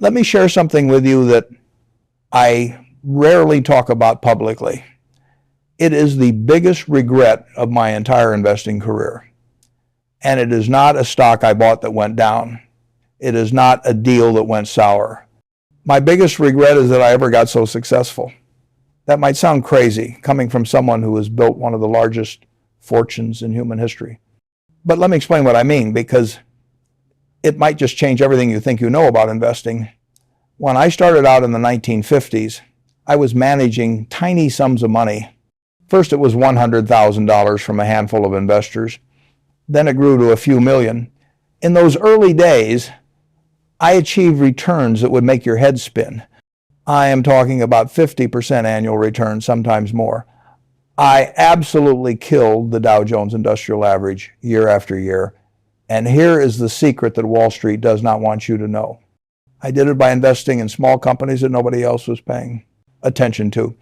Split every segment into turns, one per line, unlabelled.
Let me share something with you that I rarely talk about publicly. It is the biggest regret of my entire investing career. And it is not a stock I bought that went down. It is not a deal that went sour. My biggest regret is that I ever got so successful. That might sound crazy, coming from someone who has built one of the largest fortunes in human history. But let me explain what I mean, because it might just change everything you think you know about investing. When I started out in the 1950s, I was managing tiny sums of money. First, it was $100,000 from a handful of investors. Then it grew to a few million. In those early days, I achieved returns that would make your head spin. I am talking about 50% annual return, sometimes more. I absolutely killed the Dow Jones Industrial Average year after year. And here is the secret that Wall Street does not want you to know. I did it by investing in small companies that nobody else was paying attention to.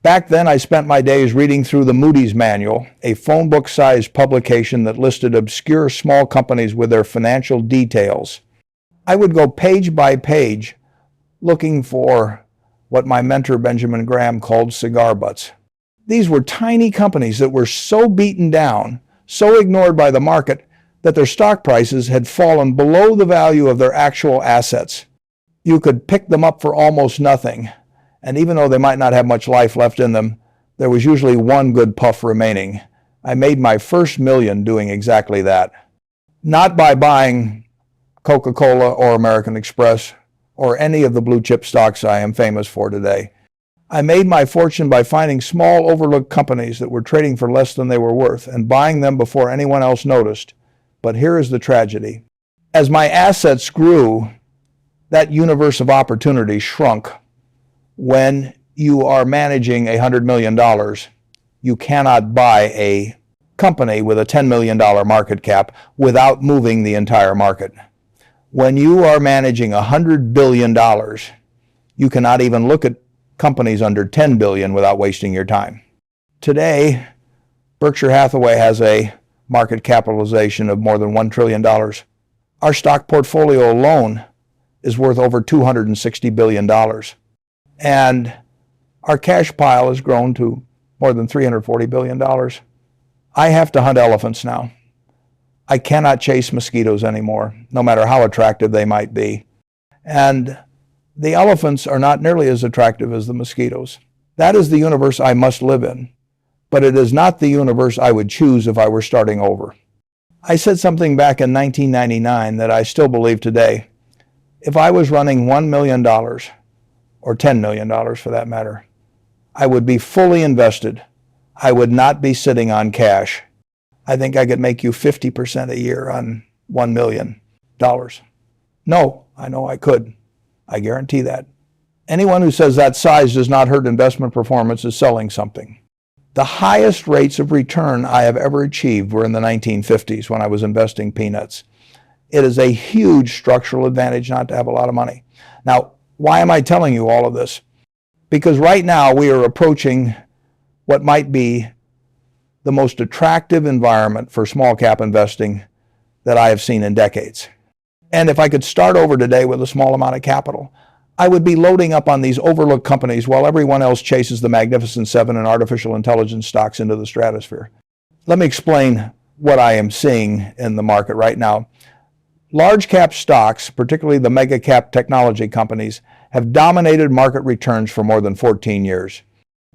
Back then, I spent my days reading through the Moody's Manual, a phone book-sized publication that listed obscure small companies with their financial details. I would go page by page looking for what my mentor Benjamin Graham called cigar butts. These were tiny companies that were so beaten down, so ignored by the market, that their stock prices had fallen below the value of their actual assets. You could pick them up for almost nothing. And even though they might not have much life left in them, there was usually one good puff remaining. I made my first million doing exactly that. Not by buying Coca-Cola or American Express or any of the blue chip stocks I am famous for today. I made my fortune by finding small overlooked companies that were trading for less than they were worth and buying them before anyone else noticed. But here is the tragedy. As my assets grew, that universe of opportunity shrunk. When you are managing $100 million, you cannot buy a company with a $10 million market cap without moving the entire market. When you are managing $100 billion, you cannot even look at companies under $10 billion without wasting your time. Today, Berkshire Hathaway has a market capitalization of more than $1 trillion. Our stock portfolio alone is worth over $260 billion. And our cash pile has grown to more than $340 billion. I have to hunt elephants now. I cannot chase mosquitoes anymore, no matter how attractive they might be. And the elephants are not nearly as attractive as the mosquitoes. That is the universe I must live in, but it is not the universe I would choose if I were starting over. I said something back in 1999 that I still believe today. If I was running $1 million, or $10 million for that matter, I would be fully invested. I would not be sitting on cash. I think I could make you 50% a year on $1 million. No, I know I could. I guarantee that. Anyone who says that size does not hurt investment performance is selling something. The highest rates of return I have ever achieved were in the 1950s when I was investing peanuts. It is a huge structural advantage not to have a lot of money. Now, why am I telling you all of this? Because right now we are approaching what might be the most attractive environment for small cap investing that I have seen in decades. And if I could start over today with a small amount of capital, I would be loading up on these overlooked companies while everyone else chases the Magnificent Seven and artificial intelligence stocks into the stratosphere. Let me explain what I am seeing in the market right now. Large cap stocks, particularly the mega cap technology companies, have dominated market returns for more than 14 years.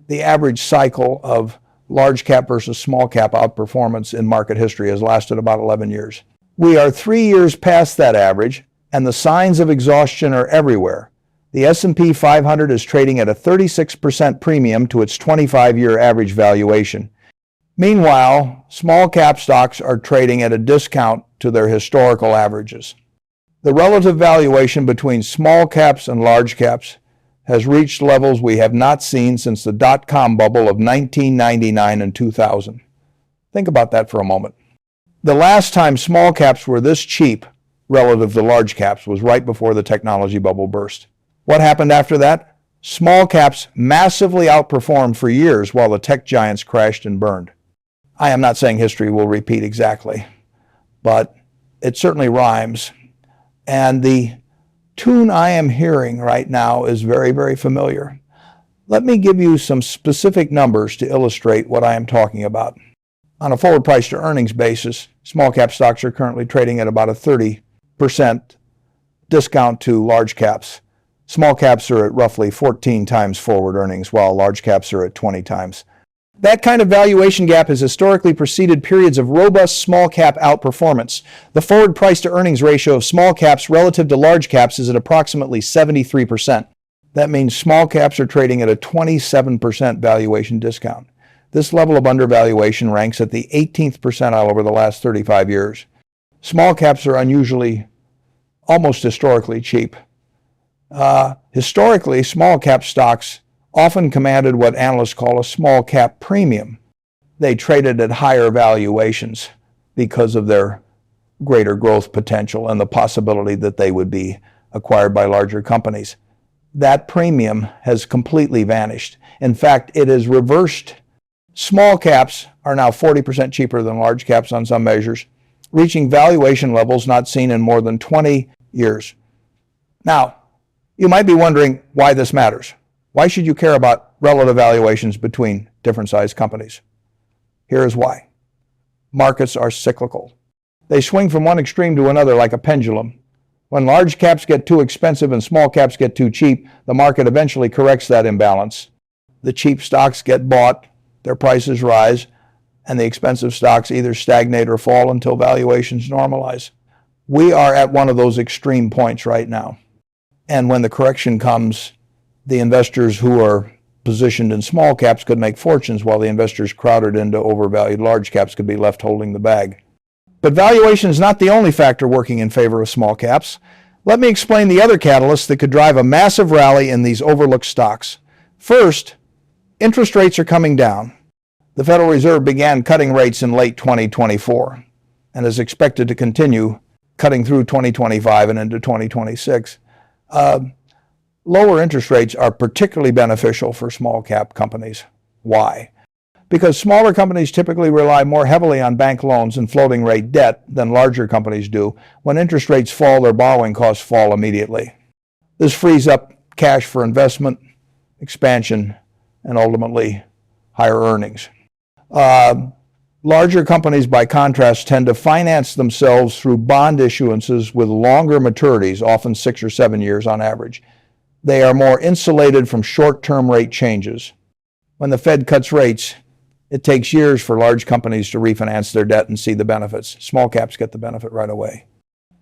The average cycle of large cap versus small cap outperformance in market history has lasted about 11 years. We are 3 years past that average, and the signs of exhaustion are everywhere. The S&P 500 is trading at a 36% premium to its 25-year average valuation. Meanwhile, small cap stocks are trading at a discount to their historical averages. The relative valuation between small caps and large caps has reached levels we have not seen since the dot-com bubble of 1999 and 2000. Think about that for a moment. The last time small caps were this cheap relative to large caps was right before the technology bubble burst. What happened after that? Small caps massively outperformed for years while the tech giants crashed and burned. I am not saying history will repeat exactly, but it certainly rhymes. And the tune I am hearing right now is very, very familiar. Let me give you some specific numbers to illustrate what I am talking about. On a forward price to earnings basis, small cap stocks are currently trading at about a 30% discount to large caps. Small caps are at roughly 14 times forward earnings, while large caps are at 20 times. That kind of valuation gap has historically preceded periods of robust small cap outperformance. The forward price to earnings ratio of small caps relative to large caps is at approximately 73%. That means small caps are trading at a 27% valuation discount. This level of undervaluation ranks at the 18th percentile over the last 35 years. Small caps are unusually, almost historically cheap. Historically, small cap stocks often commanded what analysts call a small cap premium. They traded at higher valuations because of their greater growth potential and the possibility that they would be acquired by larger companies. That premium has completely vanished. In fact, it is reversed. Small caps are now 40% cheaper than large caps on some measures, reaching valuation levels not seen in more than 20 years. Now, you might be wondering why this matters. Why should you care about relative valuations between different sized companies? Here is why. Markets are cyclical. They swing from one extreme to another like a pendulum. When large caps get too expensive and small caps get too cheap, the market eventually corrects that imbalance. The cheap stocks get bought, their prices rise, and the expensive stocks either stagnate or fall until valuations normalize. We are at one of those extreme points right now. And when the correction comes, the investors who are positioned in small caps could make fortunes, while the investors crowded into overvalued large caps could be left holding the bag. But valuation is not the only factor working in favor of small caps. Let me explain the other catalysts that could drive a massive rally in these overlooked stocks. First, interest rates are coming down. The Federal Reserve began cutting rates in late 2024 and is expected to continue cutting through 2025 and into 2026. Lower interest rates are particularly beneficial for small cap companies. Why? Because smaller companies typically rely more heavily on bank loans and floating rate debt than larger companies do. When interest rates fall, their borrowing costs fall immediately. This frees up cash for investment, expansion, and ultimately higher earnings. Larger companies, by contrast, tend to finance themselves through bond issuances with longer maturities, often 6 or 7 years on average. They are more insulated from short-term rate changes. When the Fed cuts rates, it takes years for large companies to refinance their debt and see the benefits. Small caps get the benefit right away.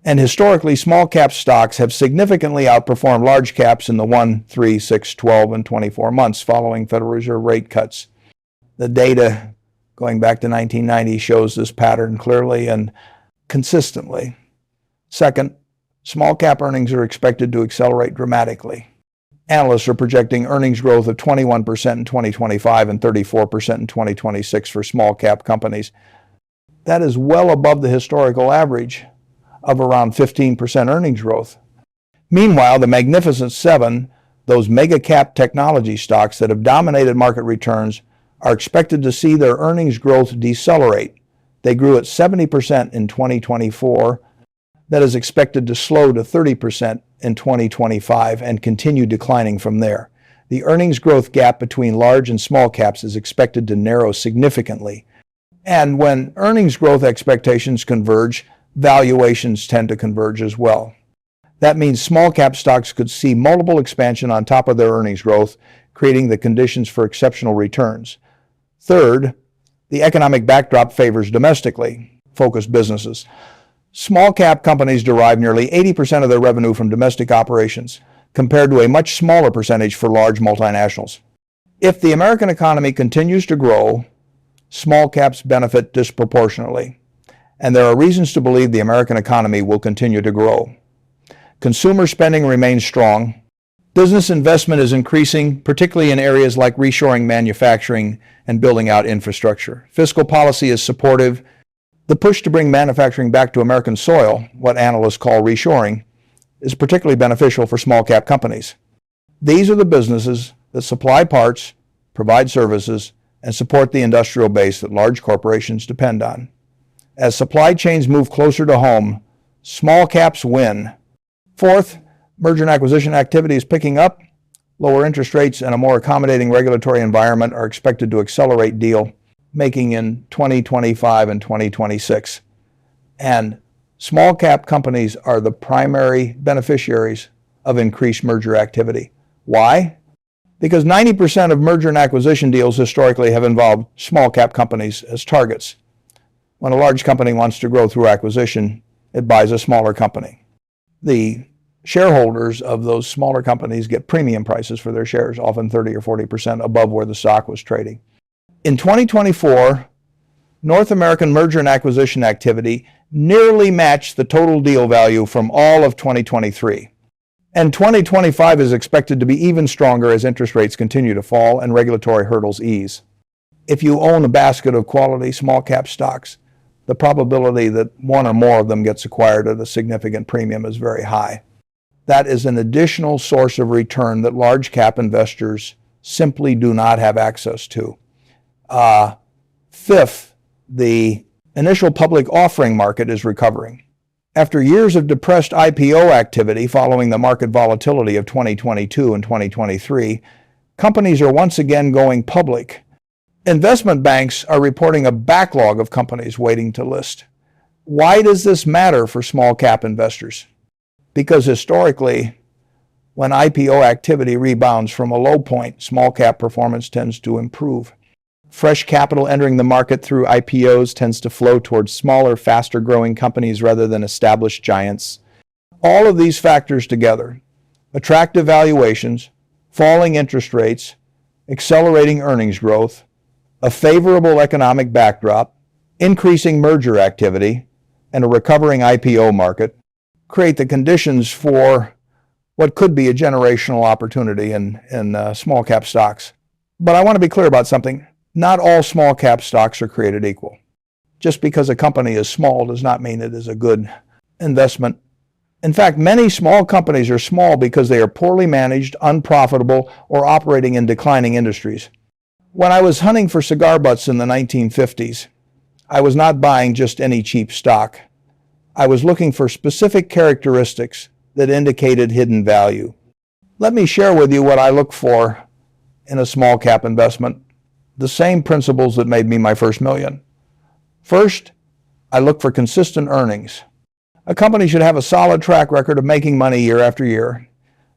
And historically, small cap stocks have significantly outperformed large caps in the 1, 3, 6, 12, and 24 months following Federal Reserve rate cuts. The data going back to 1990 shows this pattern clearly and consistently. Second, small cap earnings are expected to accelerate dramatically. Analysts are projecting earnings growth of 21% in 2025 and 34% in 2026 for small cap companies. That is well above the historical average of around 15% earnings growth. Meanwhile, the Magnificent Seven, those mega cap technology stocks that have dominated market returns, are expected to see their earnings growth decelerate. They grew at 70% in 2024. That is expected to slow to 30% in 2025 and continue declining from there. The earnings growth gap between large and small caps is expected to narrow significantly. And when earnings growth expectations converge, valuations tend to converge as well. That means small cap stocks could see multiple expansion on top of their earnings growth, creating the conditions for exceptional returns. Third, the economic backdrop favors domestically focused businesses. Small cap companies derive nearly 80% of their revenue from domestic operations, compared to a much smaller percentage for large multinationals. If the American economy continues to grow, small caps benefit disproportionately, and there are reasons to believe the American economy will continue to grow. Consumer spending remains strong. Business investment is increasing, particularly in areas like reshoring manufacturing and building out infrastructure. Fiscal policy is supportive. The push to bring manufacturing back to American soil, what analysts call reshoring, is particularly beneficial for small cap companies. These are the businesses that supply parts, provide services, and support the industrial base that large corporations depend on. As supply chains move closer to home, small caps win. Fourth, Merger and acquisition activity is picking up. Lower interest rates and a more accommodating regulatory environment are expected to accelerate deal making in 2025 and 2026. And small cap companies are the primary beneficiaries of increased merger activity. Why? Because 90% of merger and acquisition deals historically have involved small cap companies as targets. When a large company wants to grow through acquisition, it buys a smaller company. The shareholders of those smaller companies get premium prices for their shares, often 30 or 40% above where the stock was trading. In 2024, North American merger and acquisition activity nearly matched the total deal value from all of 2023. And 2025 is expected to be even stronger as interest rates continue to fall and regulatory hurdles ease. If you own a basket of quality small cap stocks, the probability that one or more of them gets acquired at a significant premium is very high. That is an additional source of return that large cap investors simply do not have access to. Fifth, the initial public offering market is recovering. After years of depressed IPO activity following the market volatility of 2022 and 2023, companies are once again going public. Investment banks are reporting a backlog of companies waiting to list. Why does this matter for small cap investors? Because historically, when IPO activity rebounds from a low point, small cap performance tends to improve. Fresh capital entering the market through IPOs tends to flow towards smaller, faster growing companies rather than established giants. All of these factors together, attractive valuations, falling interest rates, accelerating earnings growth, a favorable economic backdrop, increasing merger activity, and a recovering IPO market create the conditions for what could be a generational opportunity in small cap stocks. But I want to be clear about something. Not all small cap stocks are created equal. Just because a company is small does not mean it is a good investment. In fact, many small companies are small because they are poorly managed, unprofitable, or operating in declining industries. When I was hunting for cigar butts in the 1950s, I was not buying just any cheap stock. I was looking for specific characteristics that indicated hidden value. Let me share with you what I look for in a small cap investment. The same principles that made me my first million. First, I look for consistent earnings. A company should have a solid track record of making money year after year.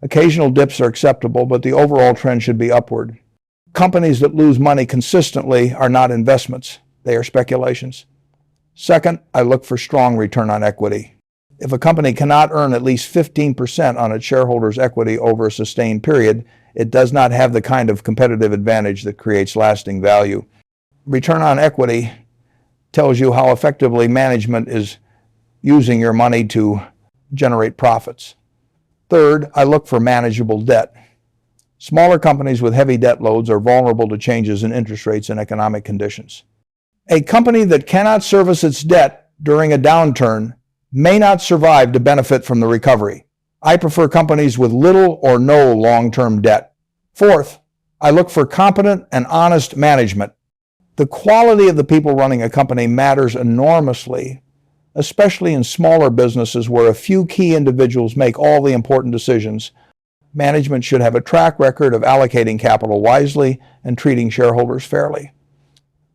Occasional dips are acceptable, but the overall trend should be upward. Companies that lose money consistently are not investments. They are speculations. Second, I look for strong return on equity. If a company cannot earn at least 15% on its shareholders' equity over a sustained period, it does not have the kind of competitive advantage that creates lasting value. Return on equity tells you how effectively management is using your money to generate profits. Third, I look for manageable debt. Smaller companies with heavy debt loads are vulnerable to changes in interest rates and economic conditions. A company that cannot service its debt during a downturn may not survive to benefit from the recovery. I prefer companies with little or no long-term debt. Fourth, I look for competent and honest management. The quality of the people running a company matters enormously, especially in smaller businesses where a few key individuals make all the important decisions. Management should have a track record of allocating capital wisely and treating shareholders fairly.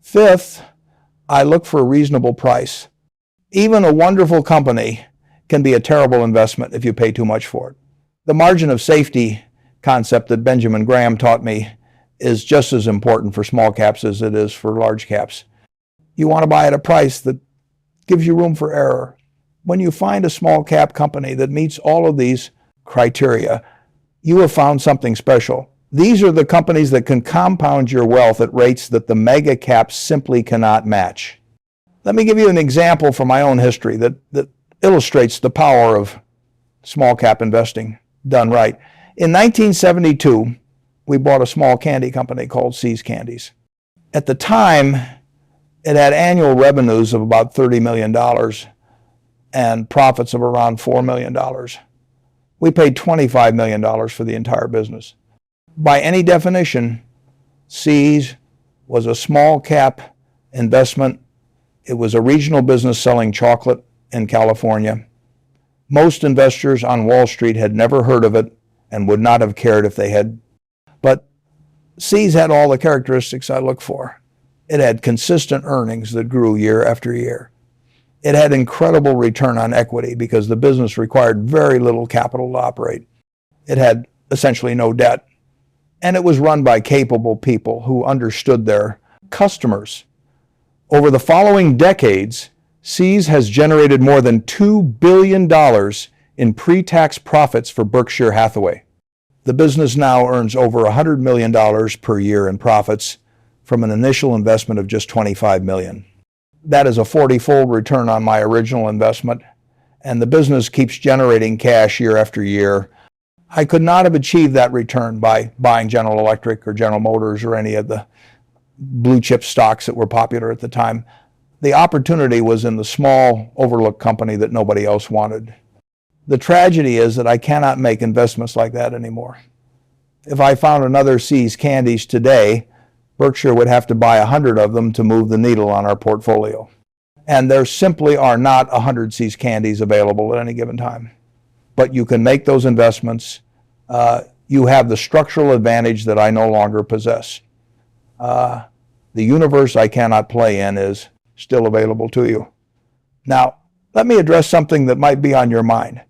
Fifth, I look for a reasonable price. Even a wonderful company can be a terrible investment if you pay too much for it. The margin of safety concept that Benjamin Graham taught me is just as important for small caps as it is for large caps. You want to buy at a price that gives you room for error. When you find a small cap company that meets all of these criteria, you have found something special. These are the companies that can compound your wealth at rates that the mega caps simply cannot match. Let me give you an example from my own history that illustrates the power of small cap investing done right. In 1972, we bought a small candy company called See's Candies. At the time, it had annual revenues of about $30 million and profits of around $4 million. We paid $25 million for the entire business. By any definition, See's was a small cap investment. It was a regional business selling chocolate in California. Most investors on Wall Street had never heard of it and would not have cared if they had. But See's had all the characteristics I look for. It had consistent earnings that grew year after year. It had incredible return on equity because the business required very little capital to operate. It had essentially no debt. And it was run by capable people who understood their customers. Over the following decades, See's has generated more than $2 billion in pre-tax profits for Berkshire Hathaway. The business now earns over $100 million per year in profits from an initial investment of just $25 million. That is a 40-fold return on my original investment, and the business keeps generating cash year after year. I could not have achieved that return by buying General Electric or General Motors or any of the blue chip stocks that were popular at the time. The opportunity was in the small, overlooked company that nobody else wanted. The tragedy is that I cannot make investments like that anymore. If I found another See's Candies today, Berkshire would have to buy 100 of them to move the needle on our portfolio. And there simply are not 100 See's Candies available at any given time. But you can make those investments. You have the structural advantage that I no longer possess. The universe I cannot play in is still available to you. Now, let me address something that might be on your mind.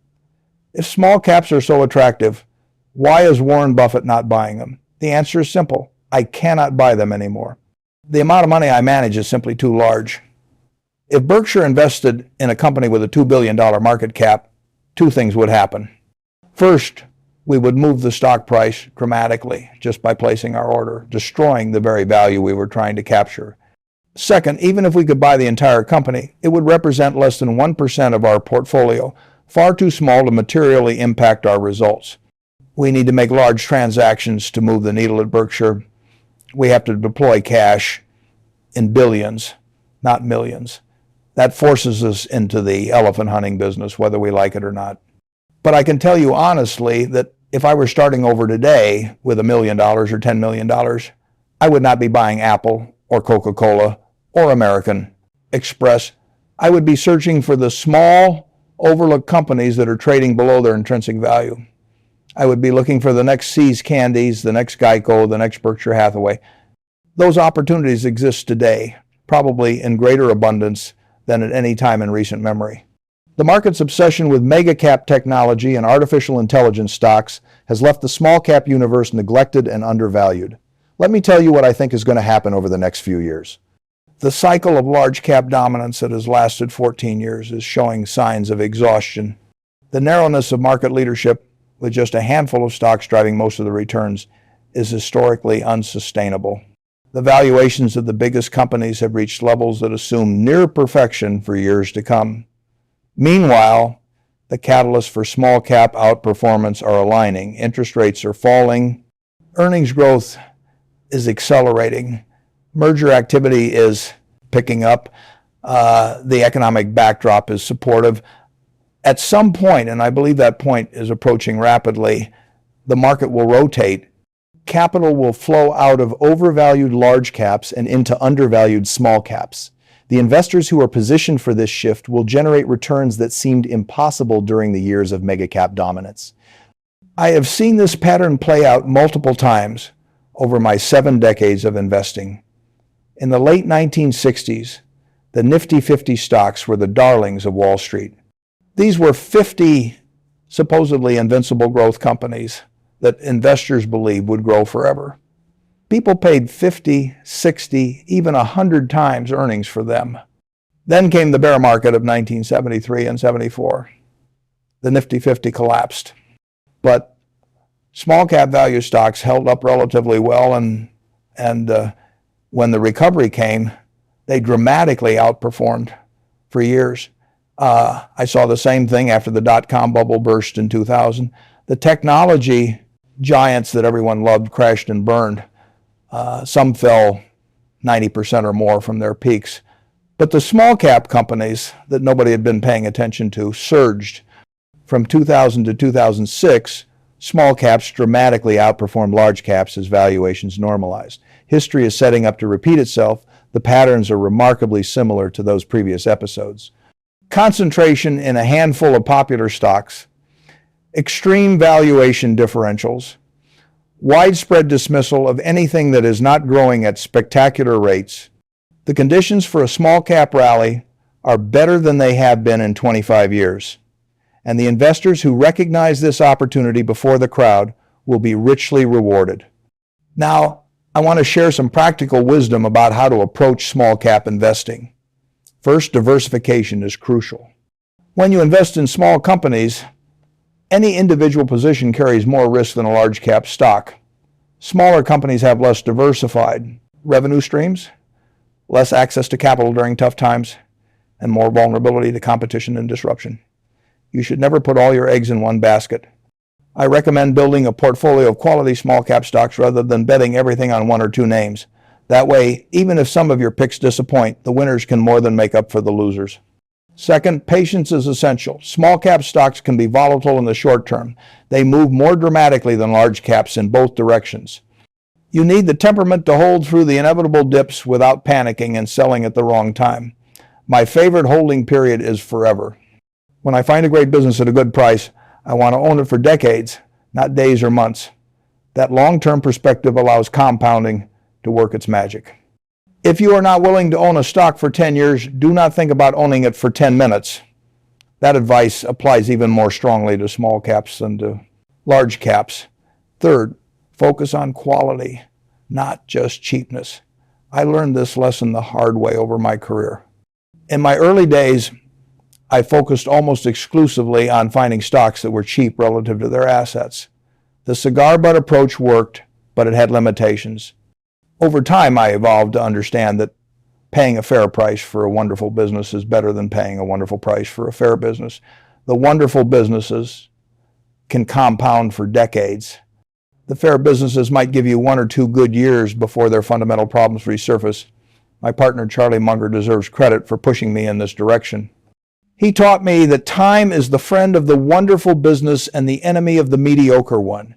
If small caps are so attractive, why is Warren Buffett not buying them? The answer is simple. I cannot buy them anymore. The amount of money I manage is simply too large. If Berkshire invested in a company with a $2 billion market cap, two things would happen. First, we would move the stock price dramatically just by placing our order, destroying the very value we were trying to capture. Second, even if we could buy the entire company, it would represent less than 1% of our portfolio, far too small to materially impact our results. We need to make large transactions to move the needle at Berkshire. We have to deploy cash in billions, not millions. That forces us into the elephant hunting business, whether we like it or not. But I can tell you honestly that if I were starting over today with $1 million or $10 million, I would not be buying Apple or Coca-Cola or American Express. I would be searching for the small, overlooked companies that are trading below their intrinsic value. I would be looking for the next See's Candies, the next Geico, the next Berkshire Hathaway. Those opportunities exist today, probably in greater abundance than at any time in recent memory. The market's obsession with mega-cap technology and artificial intelligence stocks has left the small-cap universe neglected and undervalued. Let me tell you what I think is going to happen over the next few years. The cycle of large-cap dominance that has lasted 14 years is showing signs of exhaustion. The narrowness of market leadership, with just a handful of stocks driving most of the returns, is historically unsustainable. The valuations of the biggest companies have reached levels that assume near perfection for years to come. Meanwhile, the catalysts for small cap outperformance are aligning. Interest rates are falling. Earnings growth is accelerating. Merger activity is picking up. The economic backdrop is supportive. At some point, and I believe that point is approaching rapidly, the market will rotate. Capital will flow out of overvalued large caps and into undervalued small caps. The investors who are positioned for this shift will generate returns that seemed impossible during the years of mega-cap dominance. I have seen this pattern play out multiple times over my 7 decades of investing. In the late 1960s, the Nifty 50 stocks were the darlings of Wall Street. These were 50 supposedly invincible growth companies that investors believed would grow forever. People paid 50, 60, even 100 times earnings for them. Then came the bear market of 1973 and 74. The Nifty 50 collapsed. But small cap value stocks held up relatively well, and when the recovery came, they dramatically outperformed for years. I saw the same thing after the dot-com bubble burst in 2000. The technology giants that everyone loved crashed and burned. Some fell 90% or more from their peaks. But the small cap companies that nobody had been paying attention to surged. From 2000 to 2006, small caps dramatically outperformed large caps as valuations normalized. History is setting up to repeat itself. The patterns are remarkably similar to those previous episodes. concentration in a handful of popular stocks, extreme valuation differentials, widespread dismissal of anything that is not growing at spectacular rates. The conditions for a small cap rally are better than they have been in 25 years. And the investors who recognize this opportunity before the crowd will be richly rewarded. Now, I want to share some practical wisdom about how to approach small cap investing. First, diversification is crucial. When you invest in small companies, any individual position carries more risk than a large cap stock. Smaller companies have less diversified revenue streams, less access to capital during tough times, and more vulnerability to competition and disruption. You should never put all your eggs in one basket. I recommend building a portfolio of quality small cap stocks rather than betting everything on one or two names. That way, even if some of your picks disappoint, the winners can more than make up for the losers. Second, patience is essential. Small cap stocks can be volatile in the short term. They move more dramatically than large caps in both directions. You need the temperament to hold through the inevitable dips without panicking and selling at the wrong time. My favorite holding period is forever. When I find a great business at a good price, I want to own it for decades, not days or months. That long-term perspective allows compounding to work its magic. If you are not willing to own a stock for 10 years, do not think about owning it for 10 minutes. That advice applies even more strongly to small caps than to large caps. Third, focus on quality, not just cheapness. I learned this lesson the hard way over my career. In my early days, I focused almost exclusively on finding stocks that were cheap relative to their assets. The cigar butt approach worked, but it had limitations. Over time, I evolved to understand that paying a fair price for a wonderful business is better than paying a wonderful price for a fair business. The wonderful businesses can compound for decades. The fair businesses might give you 1 or 2 good years before their fundamental problems resurface. My partner, Charlie Munger, deserves credit for pushing me in this direction. He taught me that time is the friend of the wonderful business and the enemy of the mediocre one.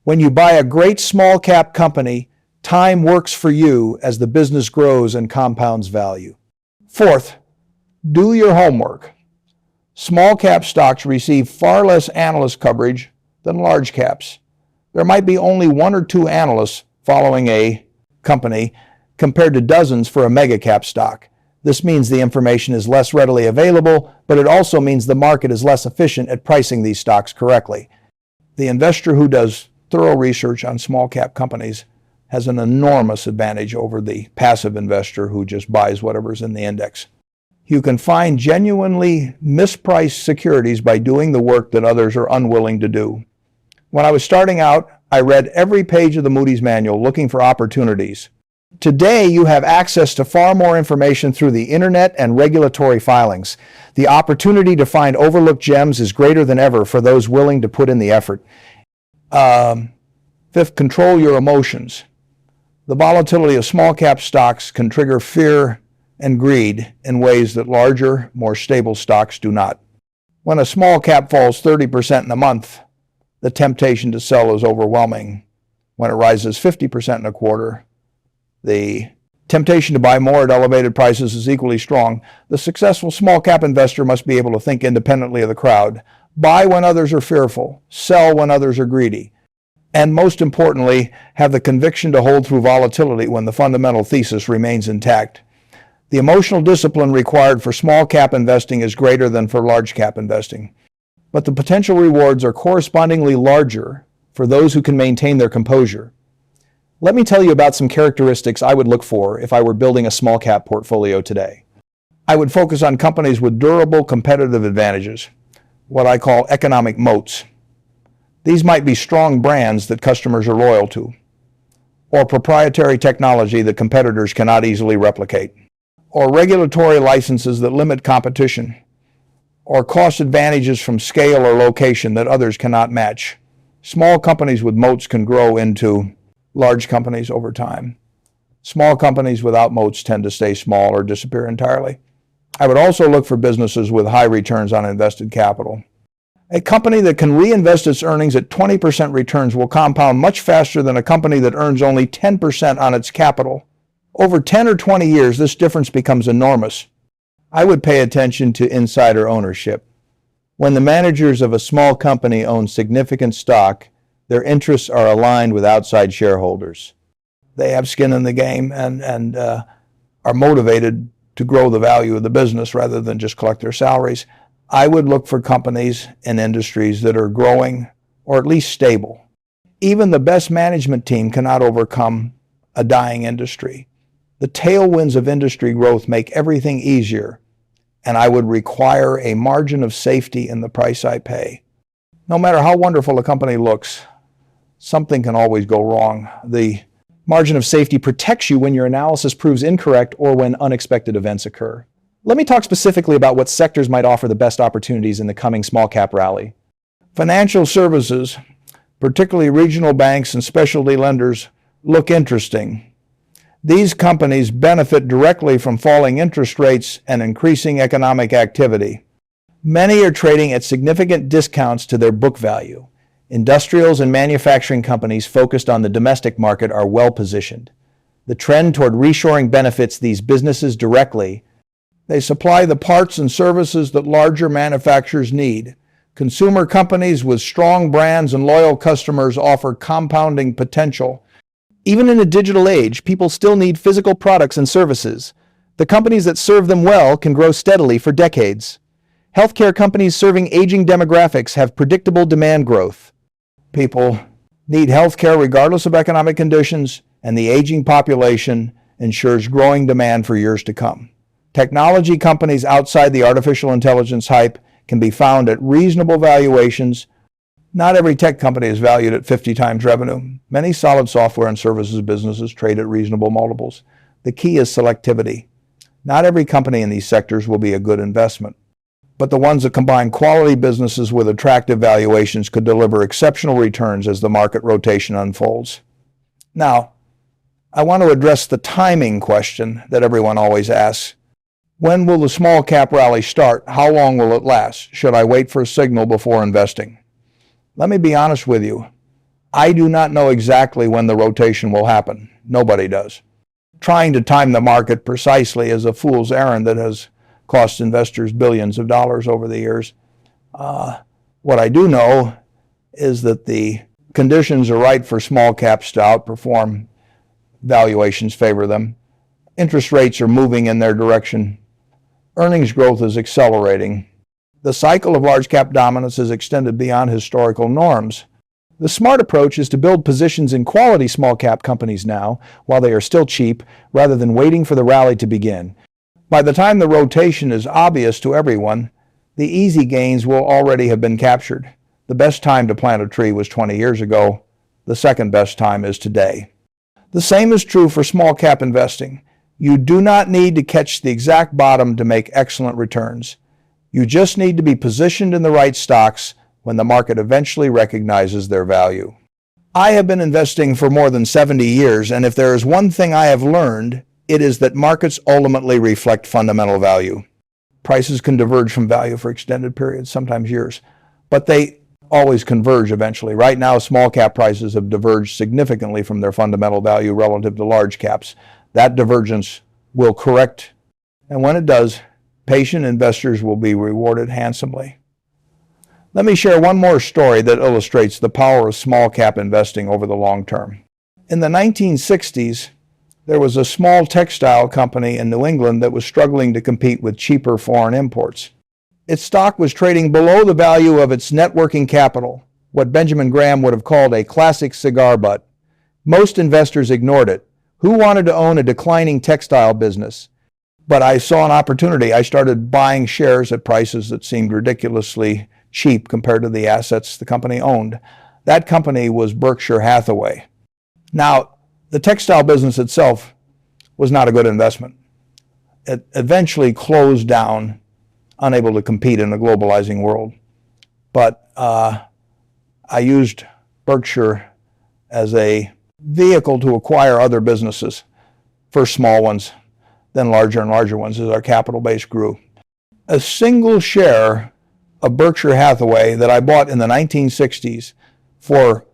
When you buy a great small cap company, time works for you as the business grows and compounds value. Fourth, do your homework. Small cap stocks receive far less analyst coverage than large caps. There might be only 1 or 2 analysts following a company compared to dozens for a mega cap stock. This means the information is less readily available, but it also means the market is less efficient at pricing these stocks correctly. The investor who does thorough research on small cap companies has an enormous advantage over the passive investor who just buys whatever's in the index. You can find genuinely mispriced securities by doing the work that others are unwilling to do. When I was starting out, I read every page of the Moody's manual looking for opportunities. Today, you have access to far more information through the internet and regulatory filings. The opportunity to find overlooked gems is greater than ever for those willing to put in the effort. Fifth, control your emotions. The volatility of small cap stocks can trigger fear and greed in ways that larger, more stable stocks do not. When a small cap falls 30% in a month, the temptation to sell is overwhelming. When it rises 50% in a quarter, the temptation to buy more at elevated prices is equally strong. The successful small cap investor must be able to think independently of the crowd, buy when others are fearful, sell when others are greedy, and most importantly, have the conviction to hold through volatility when the fundamental thesis remains intact. The emotional discipline required for small cap investing is greater than for large cap investing, but the potential rewards are correspondingly larger for those who can maintain their composure. Let me tell you about some characteristics I would look for if I were building a small cap portfolio today. I would focus on companies with durable competitive advantages, what I call economic moats. These might be strong brands that customers are loyal to, or proprietary technology that competitors cannot easily replicate, or regulatory licenses that limit competition, or cost advantages from scale or location that others cannot match. Small companies with moats can grow into large companies over time. Small companies without moats tend to stay small or disappear entirely. I would also look for businesses with high returns on invested capital. A company that can reinvest its earnings at 20% returns will compound much faster than a company that earns only 10% on its capital. Over 10 or 20 years, this difference becomes enormous. I would pay attention to insider ownership. When the managers of a small company own significant stock, their interests are aligned with outside shareholders. They have skin in the game and are motivated to grow the value of the business rather than just collect their salaries. I would look for companies and industries that are growing or at least stable. Even the best management team cannot overcome a dying industry. The tailwinds of industry growth make everything easier, and I would require a margin of safety in the price I pay. No matter how wonderful a company looks, something can always go wrong. The margin of safety protects you when your analysis proves incorrect or when unexpected events occur. Let me talk specifically about what sectors might offer the best opportunities in the coming small cap rally. Financial services, particularly regional banks and specialty lenders, look interesting. These companies benefit directly from falling interest rates and increasing economic activity. Many are trading at significant discounts to their book value. Industrials and manufacturing companies focused on the domestic market are well positioned. The trend toward reshoring benefits these businesses directly. They supply the parts and services that larger manufacturers need. Consumer companies with strong brands and loyal customers offer compounding potential. Even in a digital age, people still need physical products and services. The companies that serve them well can grow steadily for decades. Healthcare companies serving aging demographics have predictable demand growth. People need healthcare regardless of economic conditions, and the aging population ensures growing demand for years to come. Technology companies outside the artificial intelligence hype can be found at reasonable valuations. Not every tech company is valued at 50 times revenue. Many solid software and services businesses trade at reasonable multiples. The key is selectivity. Not every company in these sectors will be a good investment, but the ones that combine quality businesses with attractive valuations could deliver exceptional returns as the market rotation unfolds. Now, I want to address the timing question that everyone always asks. When will the small cap rally start? How long will it last? Should I wait for a signal before investing? Let me be honest with you. I do not know exactly when the rotation will happen. Nobody does. Trying to time the market precisely is a fool's errand that has cost investors billions of dollars over the years. What I do know is that the conditions are right for small caps to outperform. Valuations favor them. Interest rates are moving in their direction. Earnings growth is accelerating. The cycle of large cap dominance is extended beyond historical norms. The smart approach is to build positions in quality small cap companies now, while they are still cheap, rather than waiting for the rally to begin. By the time the rotation is obvious to everyone, the easy gains will already have been captured. The best time to plant a tree was 20 years ago. The second best time is today. The same is true for small cap investing. You do not need to catch the exact bottom to make excellent returns. You just need to be positioned in the right stocks when the market eventually recognizes their value. I have been investing for more than 70 years, and if there is one thing I have learned, it is that markets ultimately reflect fundamental value. Prices can diverge from value for extended periods, sometimes years, but they always converge eventually. Right now, small cap prices have diverged significantly from their fundamental value relative to large caps. That divergence will correct, and when it does, patient investors will be rewarded handsomely. Let me share one more story that illustrates the power of small cap investing over the long term. In the 1960s, there was a small textile company in New England that was struggling to compete with cheaper foreign imports. Its stock was trading below the value of its net working capital, what Benjamin Graham would have called a classic cigar butt. Most investors ignored it. Who wanted to own a declining textile business? But I saw an opportunity. I started buying shares at prices that seemed ridiculously cheap compared to the assets the company owned. That company was Berkshire Hathaway. Now, the textile business itself was not a good investment. It eventually closed down, unable to compete in a globalizing world. But I used Berkshire as a vehicle to acquire other businesses, first small ones, then larger and larger ones as our capital base grew. A single share of Berkshire Hathaway that I bought in the 1960s for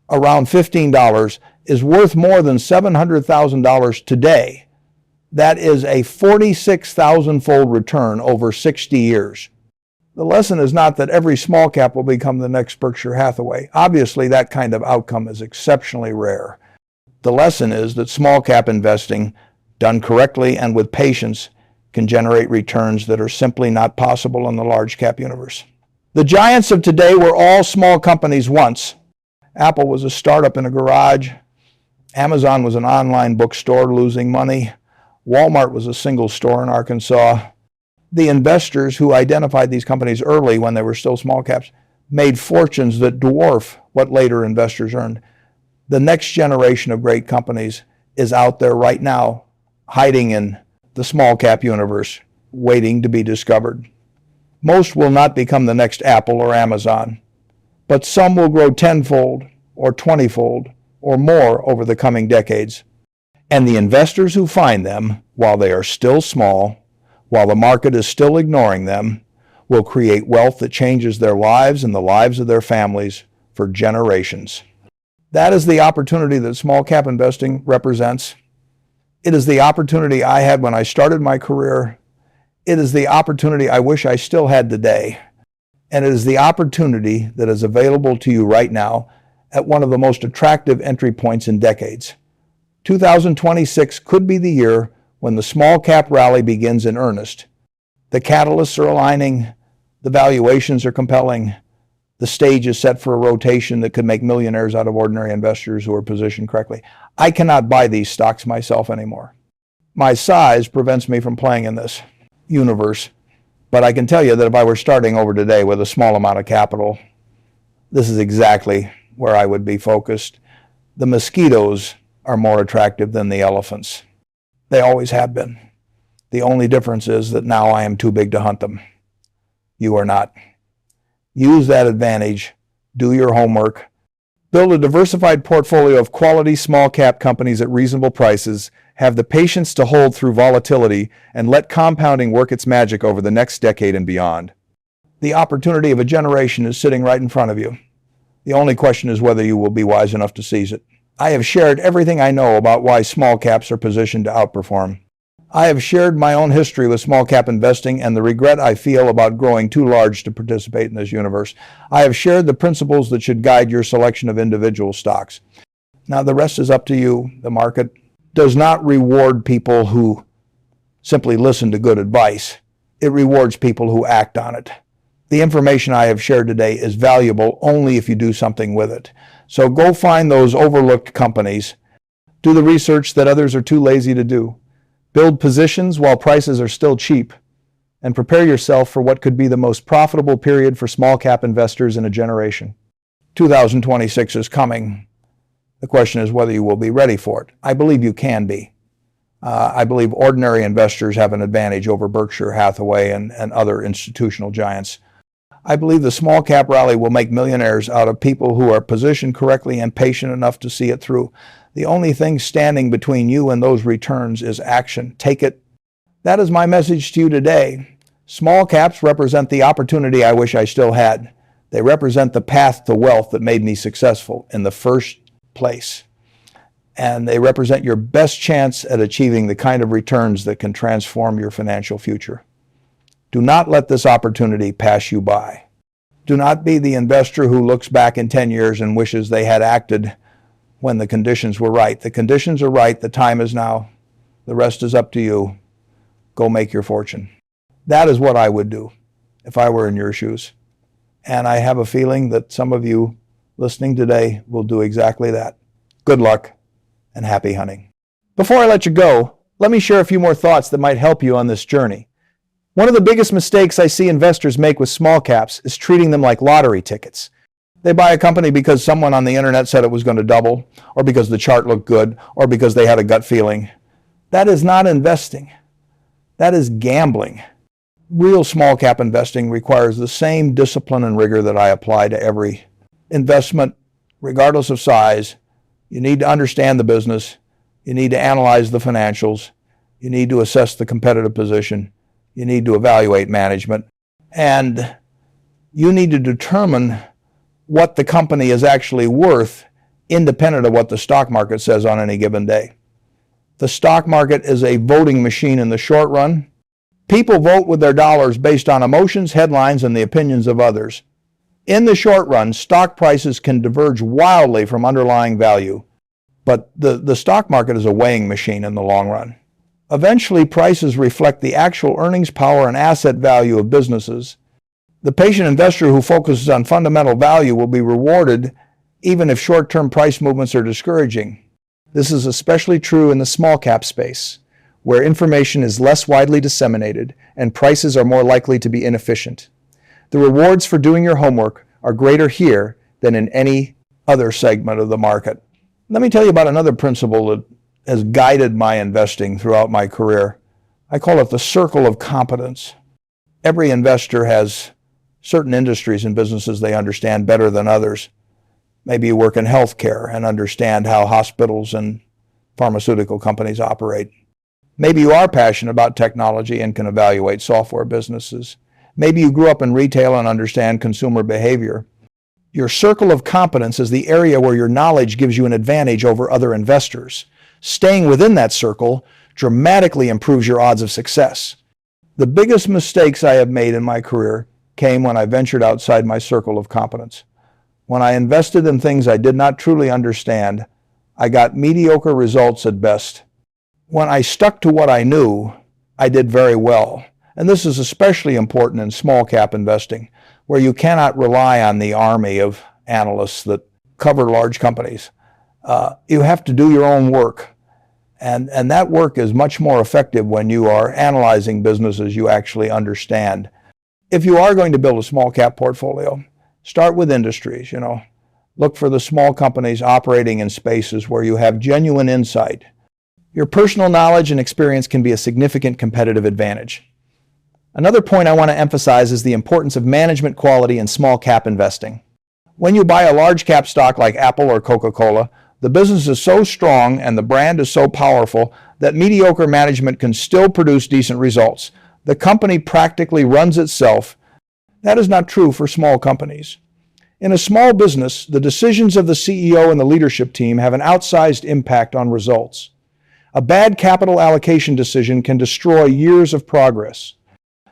around $15 is worth more than $700,000 today That is a 46,000-fold return over 60 years. The lesson is not that every small cap will become the next Berkshire Hathaway. Obviously, that kind of outcome is exceptionally rare. The lesson is that small cap investing, done correctly and with patience, can generate returns that are simply not possible in the large cap universe. The giants of today were all small companies once. Apple was a startup in a garage. Amazon was an online bookstore losing money. Walmart was a single store in Arkansas. The investors who identified these companies early when they were still small caps made fortunes that dwarf what later investors earned. The next generation of great companies is out there right now, hiding in the small cap universe, waiting to be discovered. Most will not become the next Apple or Amazon, but some will grow tenfold or 20-fold or more over the coming decades. And the investors who find them, while they are still small, while the market is still ignoring them, will create wealth that changes their lives and the lives of their families for generations. That is the opportunity that small cap investing represents. It is the opportunity I had when I started my career. It is the opportunity I wish I still had today. And it is the opportunity that is available to you right now at one of the most attractive entry points in decades. 2026 could be the year when the small cap rally begins in earnest. The catalysts are aligning, the valuations are compelling, the stage is set for a rotation that could make millionaires out of ordinary investors who are positioned correctly. I cannot buy these stocks myself anymore. My size prevents me from playing in this universe, but I can tell you that if I were starting over today with a small amount of capital, this is exactly where I would be focused. The mosquitoes are more attractive than the elephants. They always have been. The only difference is that now I am too big to hunt them. You are not. Use that advantage. Do your homework. Build a diversified portfolio of quality small cap companies at reasonable prices. Have the patience to hold through volatility and let compounding work its magic over the next decade and beyond. The opportunity of a generation is sitting right in front of you. The only question is whether you will be wise enough to seize it. I have shared everything I know about why small caps are positioned to outperform. I have shared my own history with small cap investing and the regret I feel about growing too large to participate in this universe. I have shared the principles that should guide your selection of individual stocks. Now the rest is up to you. The market does not reward people who simply listen to good advice. It rewards people who act on it. The information I have shared today is valuable only if you do something with it. So go find those overlooked companies. Do the research that others are too lazy to do. Build positions while prices are still cheap. And prepare yourself for what could be the most profitable period for small cap investors in a generation. 2026 is coming. The question is whether you will be ready for it. I believe you can be. I believe ordinary investors have an advantage over Berkshire Hathaway and other institutional giants. I believe the small cap rally will make millionaires out of people who are positioned correctly and patient enough to see it through. The only thing standing between you and those returns is action. Take it. That is my message to you today. Small caps represent the opportunity I wish I still had. They represent the path to wealth that made me successful in the first place. And they represent your best chance at achieving the kind of returns that can transform your financial future. Do not let this opportunity pass you by. Do not be the investor who looks back in 10 years and wishes they had acted when the conditions were right. The conditions are right. The time is now. The rest is up to you. Go make your fortune. That is what I would do if I were in your shoes. And I have a feeling that some of you listening today will do exactly that. Good luck and happy hunting. Before I let you go, let me share a few more thoughts that might help you on this journey. One of the biggest mistakes I see investors make with small caps is treating them like lottery tickets. They buy a company because someone on the internet said it was going to double, or because the chart looked good, or because they had a gut feeling. That is not investing. That is gambling. Real small cap investing requires the same discipline and rigor that I apply to every investment, regardless of size. You need to understand the business. You need to analyze the financials. You need to assess the competitive position. You need to evaluate management. And you need to determine what the company is actually worth, independent of what the stock market says on any given day. The stock market is a voting machine in the short run. People vote with their dollars based on emotions, headlines, and the opinions of others. In the short run, stock prices can diverge wildly from underlying value, but the stock market is a weighing machine in the long run. Eventually, prices reflect the actual earnings power and asset value of businesses. The patient investor who focuses on fundamental value will be rewarded even if short-term price movements are discouraging. This is especially true in the small cap space, where information is less widely disseminated and prices are more likely to be inefficient. The rewards for doing your homework are greater here than in any other segment of the market. Let me tell you about another principle that has guided my investing throughout my career. I call it the circle of competence. Every investor has certain industries and businesses they understand better than others. Maybe you work in healthcare and understand how hospitals and pharmaceutical companies operate. Maybe you are passionate about technology and can evaluate software businesses. Maybe you grew up in retail and understand consumer behavior. Your circle of competence is the area where your knowledge gives you an advantage over other investors. Staying within that circle dramatically improves your odds of success. The biggest mistakes I have made in my career came when I ventured outside my circle of competence. When I invested in things I did not truly understand, I got mediocre results at best. When I stuck to what I knew, I did very well. And this is especially important in small cap investing, where you cannot rely on the army of analysts that cover large companies. You have to do your own work. And that work is much more effective when you are analyzing businesses you actually understand. If you are going to build a small cap portfolio, start with industries, Look for the small companies operating in spaces where you have genuine insight. Your personal knowledge and experience can be a significant competitive advantage. Another point I want to emphasize is the importance of management quality in small cap investing. When you buy a large cap stock like Apple or Coca-Cola, the business is so strong and the brand is so powerful that mediocre management can still produce decent results. The company practically runs itself. That is not true for small companies. In a small business, the decisions of the CEO and the leadership team have an outsized impact on results. A bad capital allocation decision can destroy years of progress.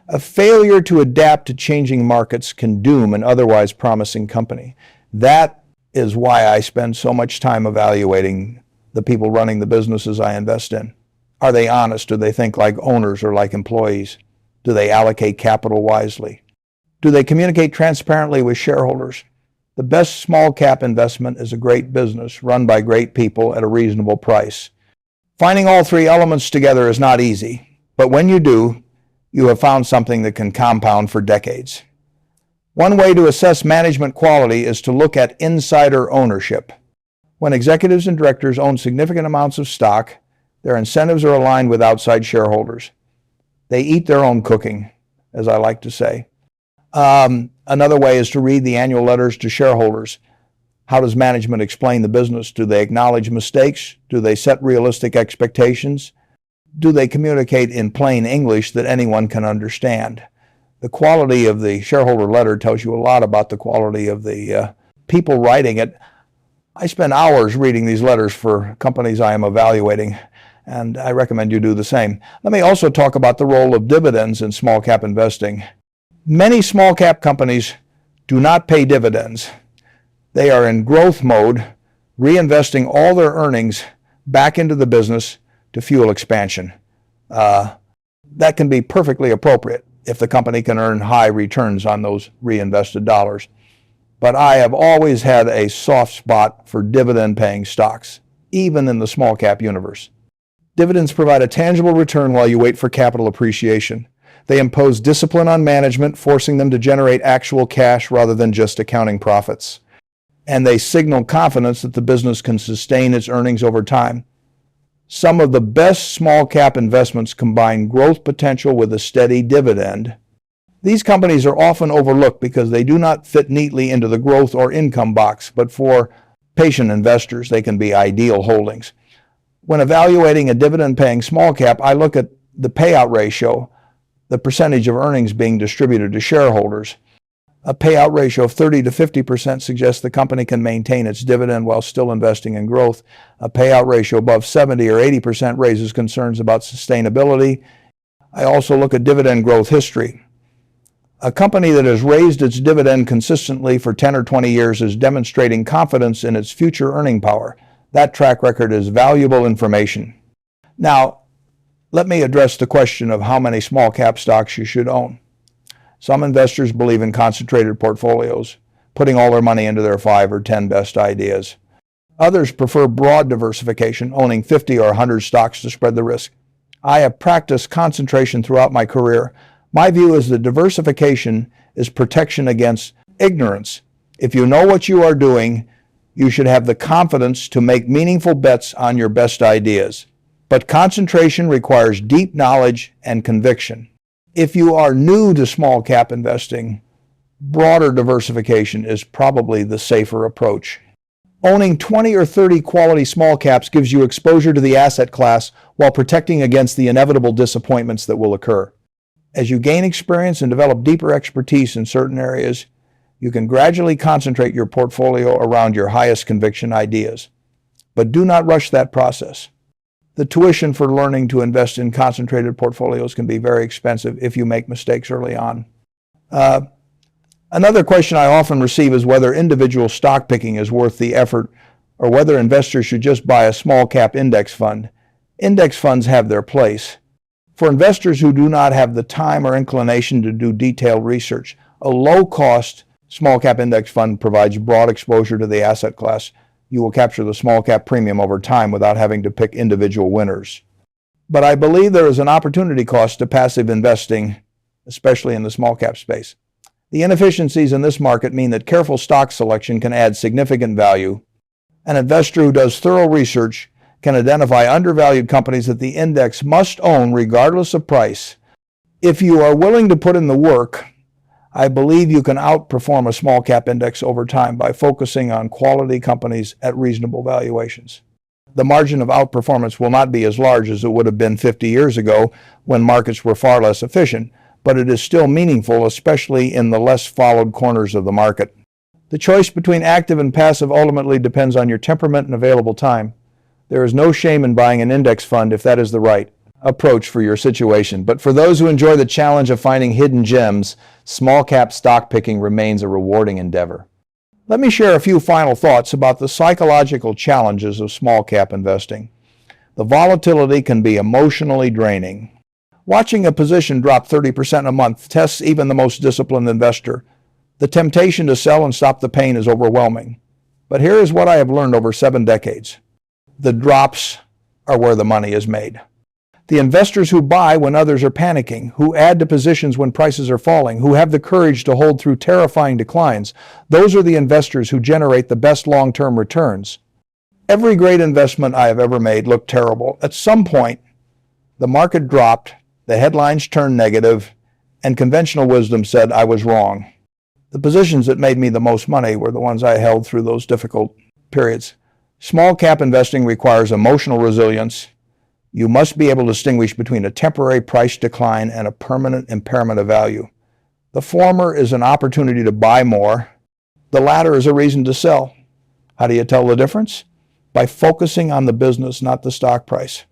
A failure to adapt to changing markets can doom an otherwise promising company. That is why I spend so much time evaluating the people running the businesses I invest in. Are they honest? Do they think like owners or like employees? Do they allocate capital wisely? Do they communicate transparently with shareholders? The best small cap investment is a great business run by great people at a reasonable price. Finding all three elements together is not easy, but when you do, you have found something that can compound for decades. One way to assess management quality is to look at insider ownership. When executives and directors own significant amounts of stock, their incentives are aligned with outside shareholders. They eat their own cooking, as I like to say. Another way is to read the annual letters to shareholders. How does management explain the business? Do they acknowledge mistakes? Do they set realistic expectations? Do they communicate in plain English that anyone can understand? The quality of the shareholder letter tells you a lot about the quality of the people writing it. I spend hours reading these letters for companies I am evaluating, and I recommend you do the same. Let me also talk about the role of dividends in small cap investing. Many small cap companies do not pay dividends. They are in growth mode, reinvesting all their earnings back into the business to fuel expansion. That can be perfectly appropriate if the company can earn high returns on those reinvested dollars. But I have always had a soft spot for dividend-paying stocks, even in the small cap universe. Dividends provide a tangible return while you wait for capital appreciation. They impose discipline on management, forcing them to generate actual cash rather than just accounting profits. And they signal confidence that the business can sustain its earnings over time. Some of the best small cap investments combine growth potential with a steady dividend. These companies are often overlooked because they do not fit neatly into the growth or income box, but for patient investors, they can be ideal holdings. When evaluating a dividend-paying small cap, I look at the payout ratio, the percentage of earnings being distributed to shareholders. A payout ratio of 30 to 50% suggests the company can maintain its dividend while still investing in growth. A payout ratio above 70 or 80% raises concerns about sustainability. I also look at dividend growth history. A company that has raised its dividend consistently for 10 or 20 years is demonstrating confidence in its future earning power. That track record is valuable information. Now, let me address the question of how many small cap stocks you should own. Some investors believe in concentrated portfolios, putting all their money into their 5 or 10 best ideas. Others prefer broad diversification, owning 50 or 100 stocks to spread the risk. I have practiced concentration throughout my career. My view is that diversification is protection against ignorance. If you know what you are doing, you should have the confidence to make meaningful bets on your best ideas. But concentration requires deep knowledge and conviction. If you are new to small cap investing, broader diversification is probably the safer approach. Owning 20 or 30 quality small caps gives you exposure to the asset class while protecting against the inevitable disappointments that will occur. As you gain experience and develop deeper expertise in certain areas, you can gradually concentrate your portfolio around your highest conviction ideas. But do not rush that process. The tuition for learning to invest in concentrated portfolios can be very expensive if you make mistakes early on. Another question I often receive is whether individual stock picking is worth the effort or whether investors should just buy a small cap index fund. Index funds have their place. For investors who do not have the time or inclination to do detailed research, a low-cost small cap index fund provides broad exposure to the asset class. You will capture the small cap premium over time without having to pick individual winners. But I believe there is an opportunity cost to passive investing, especially in the small cap space. The inefficiencies in this market mean that careful stock selection can add significant value. An investor who does thorough research can identify undervalued companies that the index must own regardless of price. If you are willing to put in the work, I believe you can outperform a small cap index over time by focusing on quality companies at reasonable valuations. The margin of outperformance will not be as large as it would have been 50 years ago when markets were far less efficient, but it is still meaningful, especially in the less followed corners of the market. The choice between active and passive ultimately depends on your temperament and available time. There is no shame in buying an index fund if that is the right approach for your situation. But for those who enjoy the challenge of finding hidden gems, small cap stock picking remains a rewarding endeavor. Let me share a few final thoughts about the psychological challenges of small cap investing. The volatility can be emotionally draining. Watching a position drop 30% a month tests even the most disciplined investor. The temptation to sell and stop the pain is overwhelming. But here is what I have learned over 7 decades. The drops are where the money is made. The investors who buy when others are panicking, who add to positions when prices are falling, who have the courage to hold through terrifying declines, those are the investors who generate the best long-term returns. Every great investment I have ever made looked terrible. At some point, the market dropped, the headlines turned negative, and conventional wisdom said I was wrong. The positions that made me the most money were the ones I held through those difficult periods. Small cap investing requires emotional resilience. You must be able to distinguish between a temporary price decline and a permanent impairment of value. The former is an opportunity to buy more. The latter is a reason to sell. How do you tell the difference? By focusing on the business, not the stock price.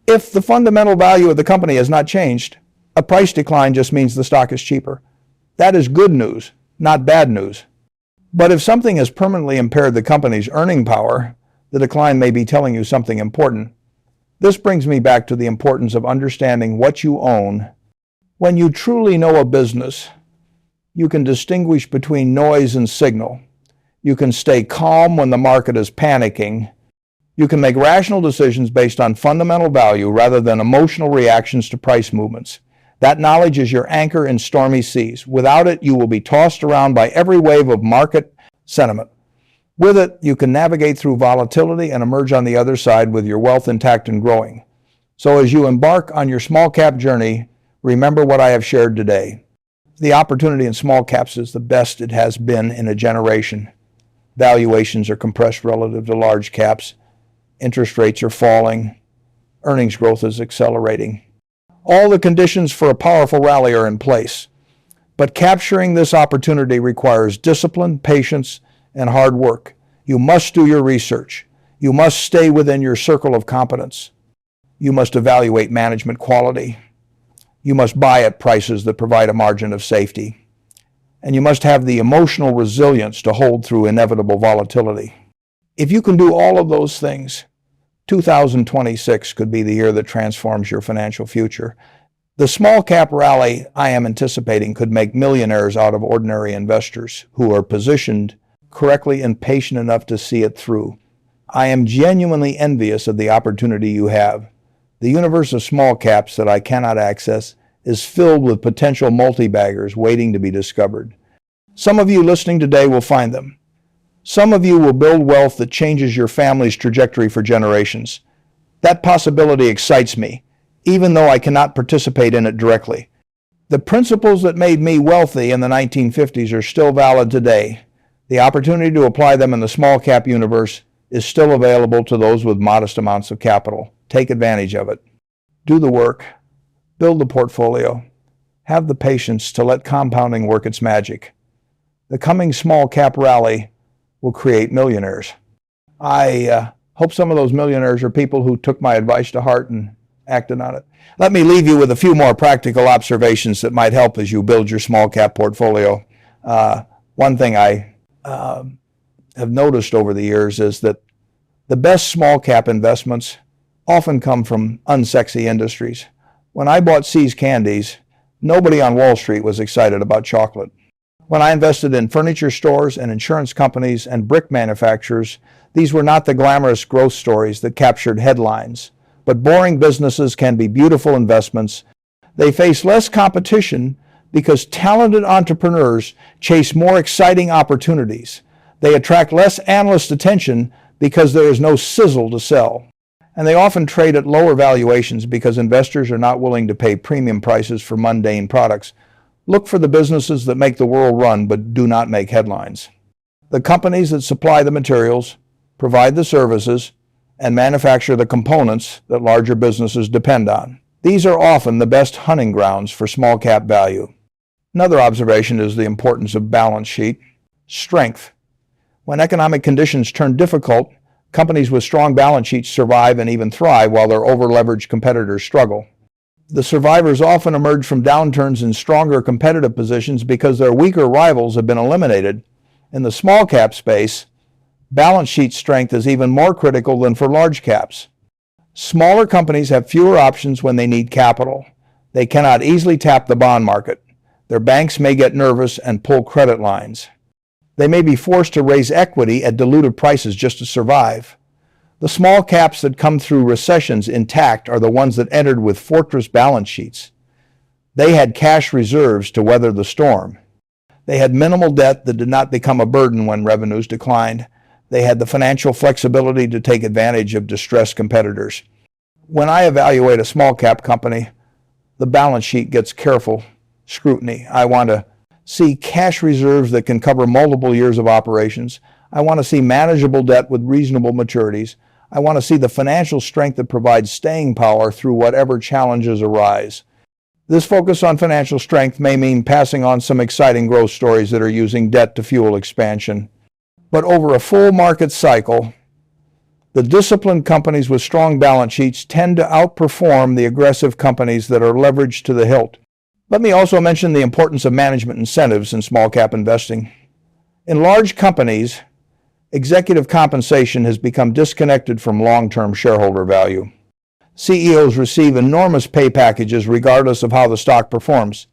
If the fundamental value of the company has not changed, a price decline just means the stock is cheaper. That is good news, not bad news. But if something has permanently impaired the company's earning power, the decline may be telling you something important. This brings me back to the importance of understanding what you own. When you truly know a business, you can distinguish between noise and signal. You can stay calm when the market is panicking. You can make rational decisions based on fundamental value rather than emotional reactions to price movements. That knowledge is your anchor in stormy seas. Without it, you will be tossed around by every wave of market sentiment. With it, you can navigate through volatility and emerge on the other side with your wealth intact and growing. So as you embark on your small cap journey, remember what I have shared today. The opportunity in small caps is the best it has been in a generation. Valuations are compressed relative to large caps. Interest rates are falling. Earnings growth is accelerating. All the conditions for a powerful rally are in place. But capturing this opportunity requires discipline, patience, and hard work. You must do your research. You must stay within your circle of competence. You must evaluate management quality. You must buy at prices that provide a margin of safety. And you must have the emotional resilience to hold through inevitable volatility. If you can do all of those things, 2026 could be the year that transforms your financial future. The small cap rally I am anticipating could make millionaires out of ordinary investors who are positioned correctly and patient enough to see it through. I am genuinely envious of the opportunity you have. The universe of small caps that I cannot access is filled with potential multi-baggers waiting to be discovered. Some of you listening today will find them. Some of you will build wealth that changes your family's trajectory for generations. That possibility excites me, even though I cannot participate in it directly. The principles that made me wealthy in the 1950s are still valid today. The opportunity to apply them in the small cap universe is still available to those with modest amounts of capital. Take advantage of it. Do the work. Build the portfolio. Have the patience to let compounding work its magic. The coming small cap rally will create millionaires. I hope some of those millionaires are people who took my advice to heart and acted on it. Let me leave you with a few more practical observations that might help as you build your small cap portfolio. One thing I have noticed over the years is that the best small cap investments often come from unsexy industries. When I bought See's Candies, nobody on Wall Street was excited about chocolate. When I invested in furniture stores and insurance companies and brick manufacturers, these were not the glamorous growth stories that captured headlines. But boring businesses can be beautiful investments. They face less competition because talented entrepreneurs chase more exciting opportunities. They attract less analyst attention because there is no sizzle to sell. And they often trade at lower valuations because investors are not willing to pay premium prices for mundane products. Look for the businesses that make the world run but do not make headlines. The companies that supply the materials, provide the services, and manufacture the components that larger businesses depend on. These are often the best hunting grounds for small cap value. Another observation is the importance of balance sheet strength. When economic conditions turn difficult, companies with strong balance sheets survive and even thrive while their over-leveraged competitors struggle. The survivors often emerge from downturns in stronger competitive positions because their weaker rivals have been eliminated. In the small cap space, balance sheet strength is even more critical than for large caps. Smaller companies have fewer options when they need capital. They cannot easily tap the bond market. Their banks may get nervous and pull credit lines. They may be forced to raise equity at dilutive prices just to survive. The small caps that come through recessions intact are the ones that entered with fortress balance sheets. They had cash reserves to weather the storm. They had minimal debt that did not become a burden when revenues declined. They had the financial flexibility to take advantage of distressed competitors. When I evaluate a small cap company, the balance sheet gets careful scrutiny. I want to see cash reserves that can cover multiple years of operations. I want to see manageable debt with reasonable maturities. I want to see the financial strength that provides staying power through whatever challenges arise. This focus on financial strength may mean passing on some exciting growth stories that are using debt to fuel expansion. But over a full market cycle, the disciplined companies with strong balance sheets tend to outperform the aggressive companies that are leveraged to the hilt. Let me also mention the importance of management incentives in small cap investing. In large companies, executive compensation has become disconnected from long-term shareholder value. CEOs receive enormous pay packages regardless of how the stock performs.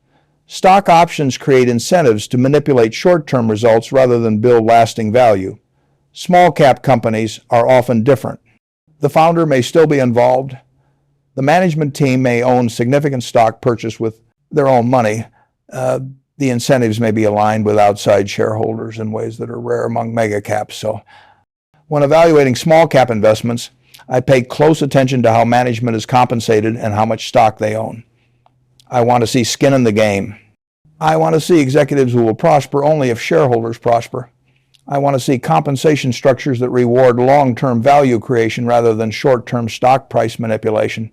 Stock options create incentives to manipulate short-term results rather than build lasting value. Small cap companies are often different. The founder may still be involved. The management team may own significant stock purchased with their own money. The incentives may be aligned with outside shareholders in ways that are rare among mega caps. So when evaluating small cap investments, I pay close attention to how management is compensated and how much stock they own. I want to see skin in the game. I want to see executives who will prosper only if shareholders prosper. I want to see compensation structures that reward long-term value creation rather than short-term stock price manipulation.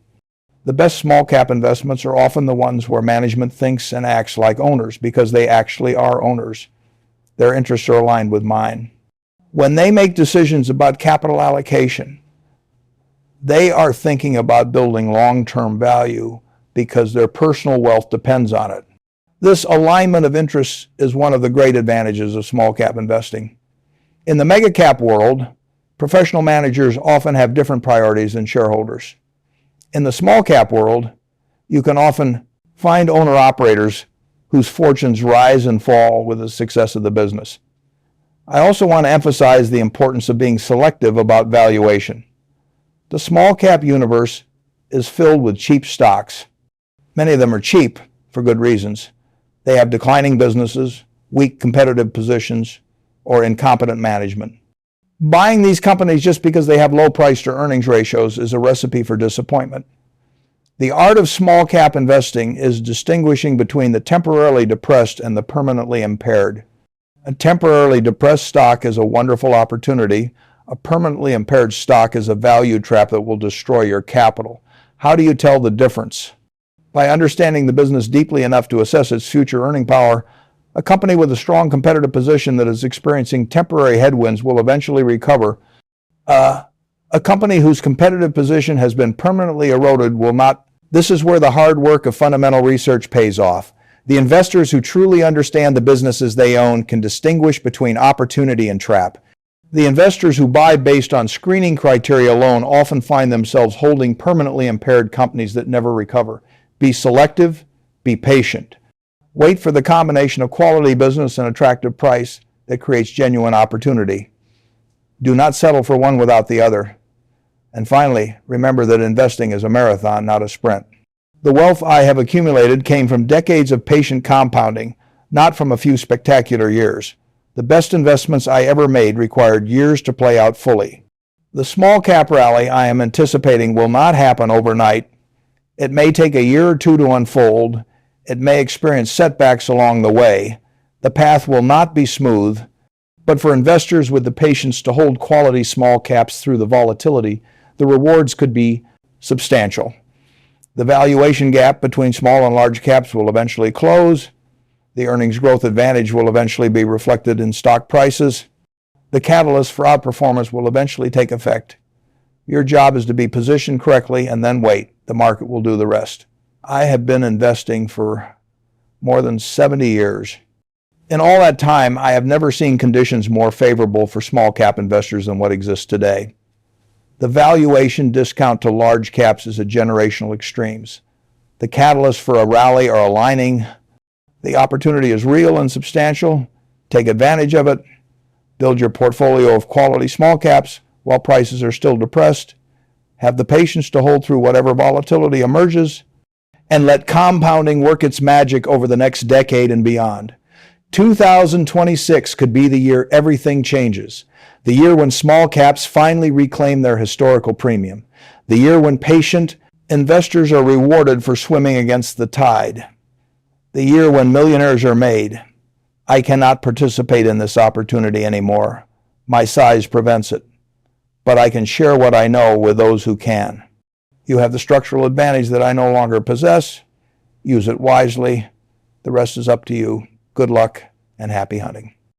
The best small cap investments are often the ones where management thinks and acts like owners because they actually are owners. Their interests are aligned with mine. When they make decisions about capital allocation, they are thinking about building long-term value because their personal wealth depends on it. This alignment of interests is one of the great advantages of small cap investing. In the mega cap world, professional managers often have different priorities than shareholders. In the small cap world, you can often find owner-operators whose fortunes rise and fall with the success of the business. I also want to emphasize the importance of being selective about valuation. The small cap universe is filled with cheap stocks. Many of them are cheap for good reasons. They have declining businesses, weak competitive positions, or incompetent management. Buying these companies just because they have low price to earnings ratios is a recipe for disappointment. The art of small cap investing is distinguishing between the temporarily depressed and the permanently impaired. A temporarily depressed stock is a wonderful opportunity. A permanently impaired stock is a value trap that will destroy your capital. How do you tell the difference? By understanding the business deeply enough to assess its future earning power, a company with a strong competitive position that is experiencing temporary headwinds will eventually recover. A company whose competitive position has been permanently eroded will not. This is where the hard work of fundamental research pays off. The investors who truly understand the businesses they own can distinguish between opportunity and trap. The investors who buy based on screening criteria alone often find themselves holding permanently impaired companies that never recover. Be selective, be patient. Wait for the combination of quality business and attractive price that creates genuine opportunity. Do not settle for one without the other. And finally, remember that investing is a marathon, not a sprint. The wealth I have accumulated came from decades of patient compounding, not from a few spectacular years. The best investments I ever made required years to play out fully. The small cap rally I am anticipating will not happen overnight. It may take a year or two to unfold. It may experience setbacks along the way. The path will not be smooth, but for investors with the patience to hold quality small caps through the volatility, the rewards could be substantial. The valuation gap between small and large caps will eventually close. The earnings growth advantage will eventually be reflected in stock prices. The catalyst for outperformance will eventually take effect. Your job is to be positioned correctly and then wait. The market will do the rest. I have been investing for more than 70 years. In all that time, I have never seen conditions more favorable for small cap investors than what exists today. The valuation discount to large caps is at generational extremes. The catalysts for a rally are aligning. The opportunity is real and substantial. Take advantage of it. Build your portfolio of quality small caps while prices are still depressed. Have the patience to hold through whatever volatility emerges, and let compounding work its magic over the next decade and beyond. 2026 could be the year everything changes. The year when small caps finally reclaim their historical premium. The year when patient investors are rewarded for swimming against the tide. The year when millionaires are made. I cannot participate in this opportunity anymore. My size prevents it. But I can share what I know with those who can. You have the structural advantage that I no longer possess. Use it wisely. The rest is up to you. Good luck and happy hunting.